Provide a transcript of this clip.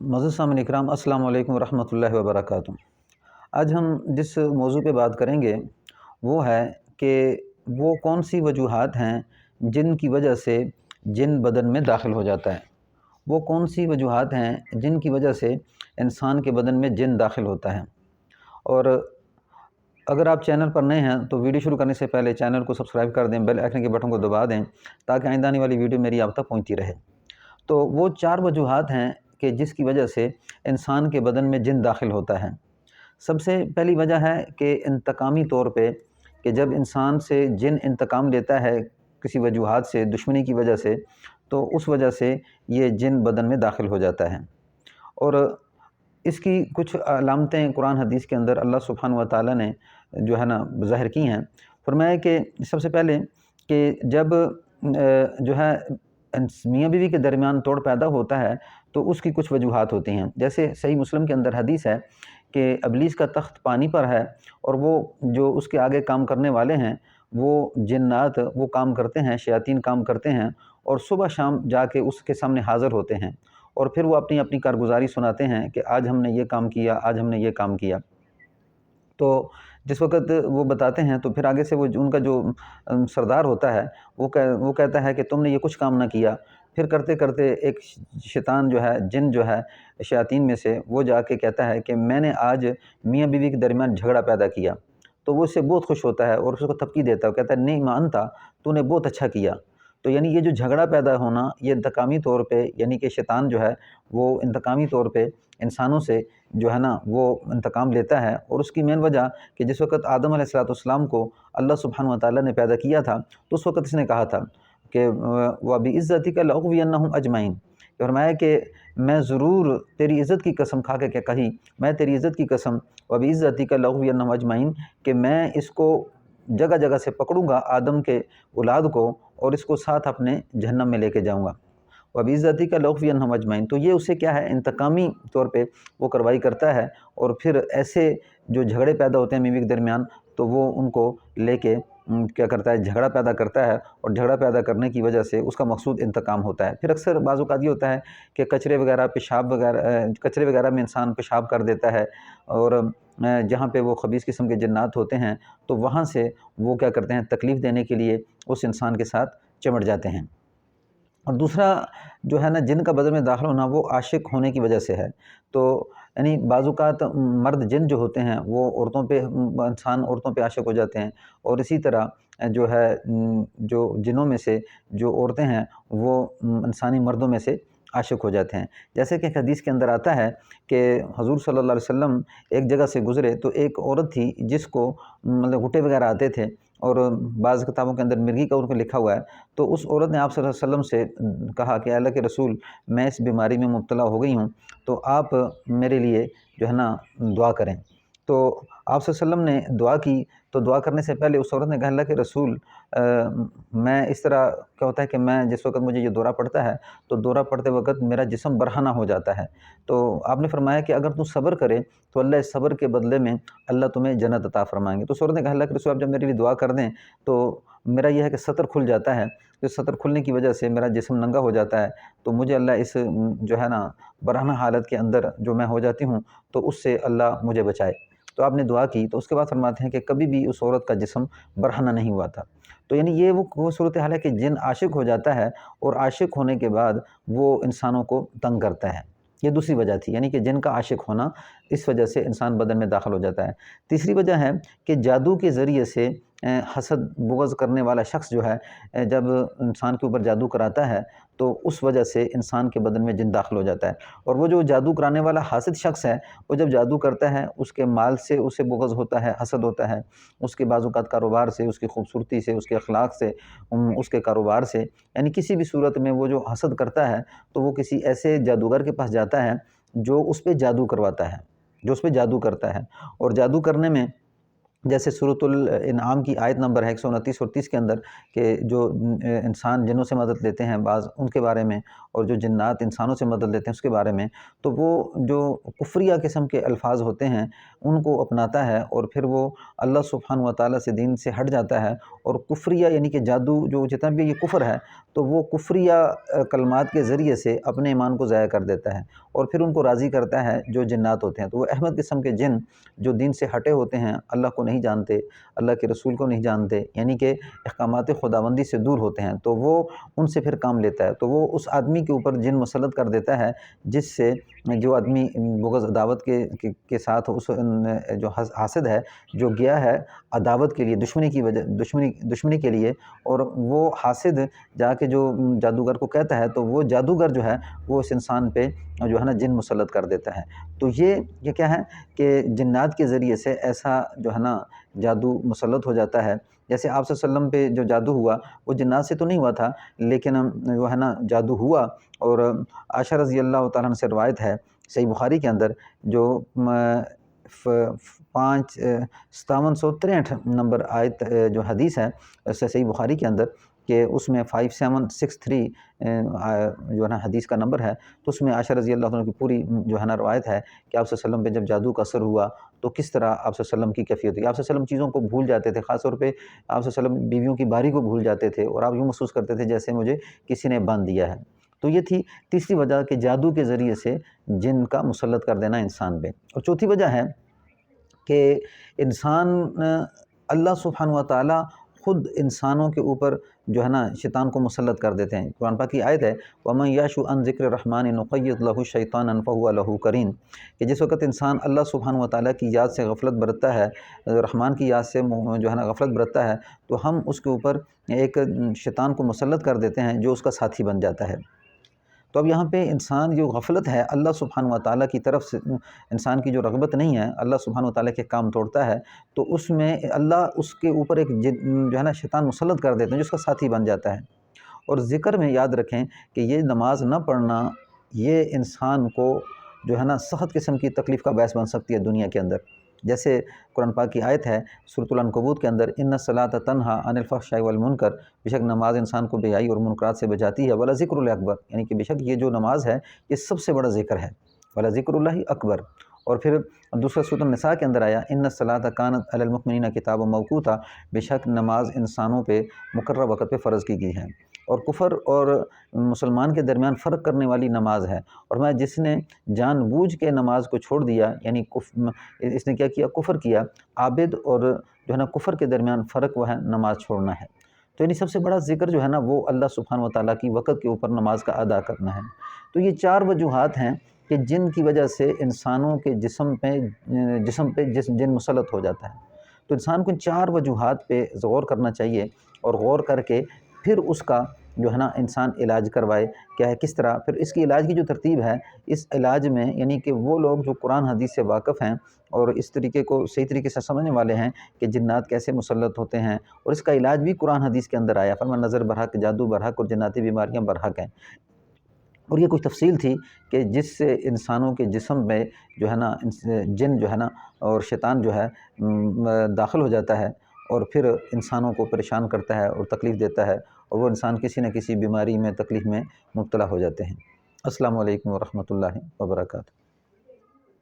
معزز سامعین اکرام، السلام علیکم ورحمۃ اللہ وبرکاتہ۔ آج ہم جس موضوع پہ بات کریں گے وہ ہے کہ وہ کون سی وجوہات ہیں جن کی وجہ سے جن بدن میں داخل ہو جاتا ہے۔ وہ کون سی وجوہات ہیں جن کی وجہ سے انسان کے بدن میں جن داخل ہوتا ہے۔ اور اگر آپ چینل پر نئے ہیں تو ویڈیو شروع کرنے سے پہلے چینل کو سبسکرائب کر دیں، بیل آئیکن کے بٹن کو دبا دیں تاکہ آئندہ آنے والی ویڈیو میری آپ تک پہنچتی رہے۔ تو وہ 4 وجوہات ہیں کہ جس کی وجہ سے انسان کے بدن میں جن داخل ہوتا ہے۔ سب سے پہلی وجہ ہے کہ انتقامی طور پہ کہ جب انسان سے جن انتقام لیتا ہے کسی وجوہات سے، دشمنی کی وجہ سے، تو اس وجہ سے یہ جن بدن میں داخل ہو جاتا ہے۔ اور اس کی کچھ علامتیں قرآن حدیث کے اندر اللہ سبحانہ و تعالیٰ نے جو ہے نا ظاہر کی ہیں۔ فرمایا کہ سب سے پہلے کہ جب جو ہے میاں بیوی کے درمیان توڑ پیدا ہوتا ہے تو اس کی کچھ وجوہات ہوتی ہیں۔ جیسے صحیح مسلم کے اندر حدیث ہے کہ ابلیس کا تخت پانی پر ہے اور وہ جو اس کے آگے کام کرنے والے ہیں وہ جنات وہ کام کرتے ہیں، شیاطین کام کرتے ہیں اور صبح شام جا کے اس کے سامنے حاضر ہوتے ہیں اور پھر وہ اپنی اپنی کارگزاری سناتے ہیں کہ آج ہم نے یہ کام کیا، آج ہم نے یہ کام کیا۔ تو جس وقت وہ بتاتے ہیں تو پھر آگے سے وہ ان کا جو سردار ہوتا ہے وہ کہتا ہے کہ تم نے یہ کچھ کام نہ کیا۔ پھر کرتے کرتے ایک شیطان جو ہے، جن جو ہے شیاطین میں سے، وہ جا کے کہتا ہے کہ میں نے آج میاں بیوی کے درمیان جھگڑا پیدا کیا۔ تو وہ اس سے بہت خوش ہوتا ہے اور اس کو تھپکی دیتا ہے، کہتا ہے نہیں مان تھا، تو نے بہت اچھا کیا۔ تو یعنی یہ جو جھگڑا پیدا ہونا یہ انتقامی طور پہ، یعنی کہ شیطان جو ہے وہ انتقامی طور پہ انسانوں سے جو ہے نا وہ انتقام لیتا ہے۔ اور اس کی مین وجہ کہ جس وقت آدم علیہ السلام کو اللہ سبحانہ و تعالیٰ نے پیدا کیا تھا تو اس وقت اس نے کہا تھا کہ وَبِعِزَّتِكَ لَأُغْوِيَنَّهُمْ أَجْمَعِينَ، فرمایا کہ میں ضرور تیری عزت کی قسم کھا کے کہی، میں تیری عزت کی قسم وَبِعِزَّتِكَ لَأُغْوِيَنَّهُمْ أَجْمَعِينَ کہ میں اس کو جگہ جگہ سے پکڑوں گا، آدم کے اولاد کو، اور اس کو ساتھ اپنے جہنم میں لے کے جاؤں گا۔ وَبِعِزَّتِكَ لَأُغْوِيَنَّهُمْ أَجْمَعِينَ تو یہ اسے کیا ہے، انتقامی طور پہ وہ کارروائی کرتا ہے اور پھر ایسے جو جھگڑے پیدا ہوتے ہیں بیوی کے درمیان تو وہ ان کو لے کے کیا کرتا ہے، جھگڑا پیدا کرتا ہے، اور جھگڑا پیدا کرنے کی وجہ سے اس کا مقصود انتقام ہوتا ہے۔ پھر اکثر بعض اوقات یہ ہوتا ہے کہ کچرے وغیرہ میں انسان پیشاب کر دیتا ہے، اور جہاں پہ وہ خبیث قسم کے جنات ہوتے ہیں تو وہاں سے وہ کیا کرتے ہیں، تکلیف دینے کے لیے اس انسان کے ساتھ چمٹ جاتے ہیں۔ اور دوسرا جو ہے نا جن کا بدن میں داخل ہونا وہ عاشق ہونے کی وجہ سے ہے۔ تو یعنی بعض اوقات مرد جن جو ہوتے ہیں وہ عورتوں پہ عاشق ہو جاتے ہیں، اور اسی طرح جو ہے جو جنوں میں سے جو عورتیں ہیں وہ انسانی مردوں میں سے عاشق ہو جاتے ہیں۔ جیسے کہ ایک حدیث کے اندر آتا ہے کہ حضور صلی اللہ علیہ وسلم ایک جگہ سے گزرے تو ایک عورت تھی جس کو مطلب غٹے وغیرہ آتے تھے، اور بعض کتابوں کے اندر مرغی کا ان کو لکھا ہوا ہے۔ تو اس عورت نے آپ صلی اللہ علیہ وسلم سے کہا کہ اللہ کے رسول، میں اس بیماری میں مبتلا ہو گئی ہوں، تو آپ میرے لیے جو ہے نا دعا کریں۔ تو آپ صلی اللہ علیہ وسلم نے دعا کی، تو دعا کرنے سے پہلے اس عورت نے کہا اللہ کے رسول، میں اس طرح کیا ہوتا ہے کہ میں جس وقت مجھے یہ دورہ پڑتا ہے تو دورہ پڑتے وقت میرا جسم برہنہ ہو جاتا ہے۔ تو آپ نے فرمایا کہ اگر تم صبر کرے تو اللہ اس صبر کے بدلے میں اللہ تمہیں جنت عطا فرمائیں گے۔ تو اس عورت نے کہا اللہ کے رسول آپ جب میرے لیے دعا کر دیں تو میرا یہ ہے کہ سطر کھل جاتا ہے، تو سطر کھلنے کی وجہ سے میرا جسم ننگا ہو جاتا ہے، تو مجھے اللہ اس جو ہے نا برہنہ حالت کے اندر جو میں ہو جاتی ہوں تو اس سے اللہ مجھے بچائے۔ تو آپ نے دعا کی، تو اس کے بعد فرماتے ہیں کہ کبھی بھی اس عورت کا جسم برہنہ نہیں ہوا تھا۔ تو یعنی یہ وہ صورتحال ہے کہ جن عاشق ہو جاتا ہے، اور عاشق ہونے کے بعد وہ انسانوں کو تنگ کرتا ہے۔ یہ دوسری وجہ تھی، یعنی کہ جن کا عاشق ہونا، اس وجہ سے انسان بدن میں داخل ہو جاتا ہے۔ تیسری وجہ ہے کہ جادو کے ذریعے سے حسد بغض کرنے والا شخص جو ہے جب انسان کے اوپر جادو کراتا ہے تو اس وجہ سے انسان کے بدن میں جن داخل ہو جاتا ہے۔ اور وہ جو جادو کرانے والا حاسد شخص ہے وہ جب جادو کرتا ہے اس کے مال سے اسے بغض ہوتا ہے، حسد ہوتا ہے، اس کے بعض اوقات کاروبار سے، اس کی خوبصورتی سے، اس کے اخلاق سے، اس کے کاروبار سے، یعنی کسی بھی صورت میں وہ جو حسد کرتا ہے تو وہ کسی ایسے جادوگر کے پاس جاتا ہے جو اس پہ جادو کرواتا ہے، جو اس پہ جادو کرتا ہے۔ اور جادو کرنے میں جیسے سورۃ الانعام کی آیت نمبر ہے 129 اور 30 کے اندر کہ جو انسان جنوں سے مدد لیتے ہیں بعض ان کے بارے میں، اور جو جنات انسانوں سے مدد لیتے ہیں اس کے بارے میں، تو وہ جو کفریہ قسم کے الفاظ ہوتے ہیں ان کو اپناتا ہے، اور پھر وہ اللہ سبحانہ و تعالیٰ سے دین سے ہٹ جاتا ہے، اور کفریہ یعنی کہ جادو جو جتنا بھی یہ کفر ہے تو وہ کفریہ کلمات کے ذریعے سے اپنے ایمان کو ضائع کر دیتا ہے، اور پھر ان کو راضی کرتا ہے جو جنات ہوتے ہیں۔ تو وہ احمد قسم کے جن جو دین سے ہٹے ہوتے ہیں، اللہ کو نہیں جانتے، اللہ کے رسول کو نہیں جانتے، یعنی کہ احکامات خداوندی سے دور ہوتے ہیں، تو وہ ان سے پھر کام لیتا ہے، تو وہ اس آدمی کے اوپر جن مسلط کر دیتا ہے جس سے جو آدمی بغض عداوت کے ساتھ اس جو حاسد ہے جو گیا ہے عداوت کے لیے، دشمنی کی وجہ دشمنی کے لیے، اور وہ حاسد جا کے جو جادوگر کو کہتا ہے تو وہ جادوگر جو ہے وہ اس انسان پہ جو ہے نا جن مسلط کر دیتا ہے۔ تو یہ کیا ہے کہ جنات کے ذریعے سے ایسا جو ہے نا جادو مسلط ہو جاتا ہے۔ جیسے آپ صلی اللہ علیہ وسلم پہ جو جادو ہوا وہ جنات سے تو نہیں ہوا تھا، لیکن جو ہے نا جادو ہوا، اور عائشہ رضی اللہ تعالیٰ عنہ سے روایت ہے صحیح بخاری کے اندر جو 5763 نمبر آیت جو حدیث ہے اس سے صحیح بخاری کے اندر، کہ اس میں 5763 جو ہے نا حدیث کا نمبر ہے، تو اس میں عائشہ رضی اللہ عنہ کی پوری جو ہے نا روایت ہے کہ آپ صلی اللہ علیہ وسلم پہ جب جادو کا اثر ہوا تو کس طرح آپ صلی اللہ علیہ وسلم کی کیفیت ہوئی۔ آپ صلی اللہ علیہ وسلم چیزوں کو بھول جاتے تھے، خاص طور پہ آپ صلی اللہ علیہ وسلم بیویوں کی باری کو بھول جاتے تھے، اور آپ یوں محسوس کرتے تھے جیسے مجھے کسی نے باندھ دیا ہے۔ تو یہ تھی تیسری وجہ کہ جادو کے ذریعے سے جن کا مسلط کر دینا انسان پہ۔ اور چوتھی وجہ ہے کہ انسان اللہ سبحانہ و تعالیٰ خود انسانوں کے اوپر جو ہے نا شیطان کو مسلط کر دیتے ہیں۔ قرآن پاک کی آیت ہے وَمَن يَعْشُ عَن ذِكْرِ الرَّحْمَنِ نُقَيِّضْ لَهُ شَيْطَانًا فَهُوَ لَهُ قَرِينٌ، کہ جس وقت انسان اللہ سبحانہ و تعالیٰ کی یاد سے غفلت برتتا ہے، رحمان کی یاد سے جو ہے نا غفلت برتتا ہے، تو ہم اس کے اوپر ایک شیطان کو مسلط کر دیتے ہیں جو اس کا ساتھی بن جاتا ہے۔ تو اب یہاں پہ انسان جو غفلت ہے اللہ سبحانہ و تعالیٰ کی طرف سے، انسان کی جو رغبت نہیں ہے، اللہ سبحانہ و تعالیٰ کے کام توڑتا ہے، تو اس میں اللہ اس کے اوپر ایک جو ہے نا شیطان مسلط کر دیتے ہیں جو اس کا ساتھی بن جاتا ہے۔ اور ذکر میں یاد رکھیں کہ یہ نماز نہ پڑھنا یہ انسان کو جو ہے نا سخت قسم کی تکلیف کا باعث بن سکتی ہے دنیا کے اندر۔ جیسے قرآن پاک کی آیت ہے سورۃ العنکبوت کے اندر ان الصلاۃ تنہیٰ عن الفحشاء والمنکر، بے شک نماز انسان کو بیائی اور منکرات سے بچاتی ہے، ولذکر اللہ اکبر، یعنی کہ بے شک یہ جو نماز ہے یہ سب سے بڑا ذکر ہے، ولذکر اللہ اکبر۔ اور پھر دوسرا سورۃ النساء کے اندر آیا ان الصلاۃ کانت علی المؤمنین کتابا موقوتا، بے شک نماز انسانوں پہ مقررہ وقت پہ فرض کی گئی ہے۔ اور کفر اور مسلمان کے درمیان فرق کرنے والی نماز ہے، اور میں جس نے جان بوجھ کے نماز کو چھوڑ دیا، یعنی اس نے کیا کیا، کفر کیا۔ عابد اور جو ہے نا کفر کے درمیان فرق وہ ہے نماز چھوڑنا ہے۔ تو یعنی سب سے بڑا ذکر جو ہے نا وہ اللہ سبحانہ و تعالیٰ کی وقت کے اوپر نماز کا ادا کرنا ہے۔ تو یہ چار وجوہات ہیں کہ جن کی وجہ سے انسانوں کے جسم پہ جن مسلط ہو جاتا ہے۔ تو انسان کو ان چار وجوہات پہ غور کرنا چاہیے، اور غور کر کے پھر اس کا جو ہے نا انسان علاج کروائے کیا ہے، کس طرح۔ پھر اس کی علاج کی جو ترتیب ہے، اس علاج میں یعنی کہ وہ لوگ جو قرآن حدیث سے واقف ہیں اور اس طریقے کو صحیح طریقے سے سمجھنے والے ہیں کہ جنات کیسے مسلط ہوتے ہیں، اور اس کا علاج بھی قرآن حدیث کے اندر آیا، فرمان نظر برحق، جادو برحق، اور جناتی بیماریاں برحق ہیں۔ اور یہ کچھ تفصیل تھی کہ جس سے انسانوں کے جسم میں جو ہے نا جن جو ہے نا اور شیطان جو ہے داخل ہو جاتا ہے، اور پھر انسانوں کو پریشان کرتا ہے اور تکلیف دیتا ہے، اور وہ انسان کسی نہ کسی بیماری میں تکلیف میں مبتلا ہو جاتے ہیں۔ السلام علیکم ورحمۃ اللہ وبرکاتہ۔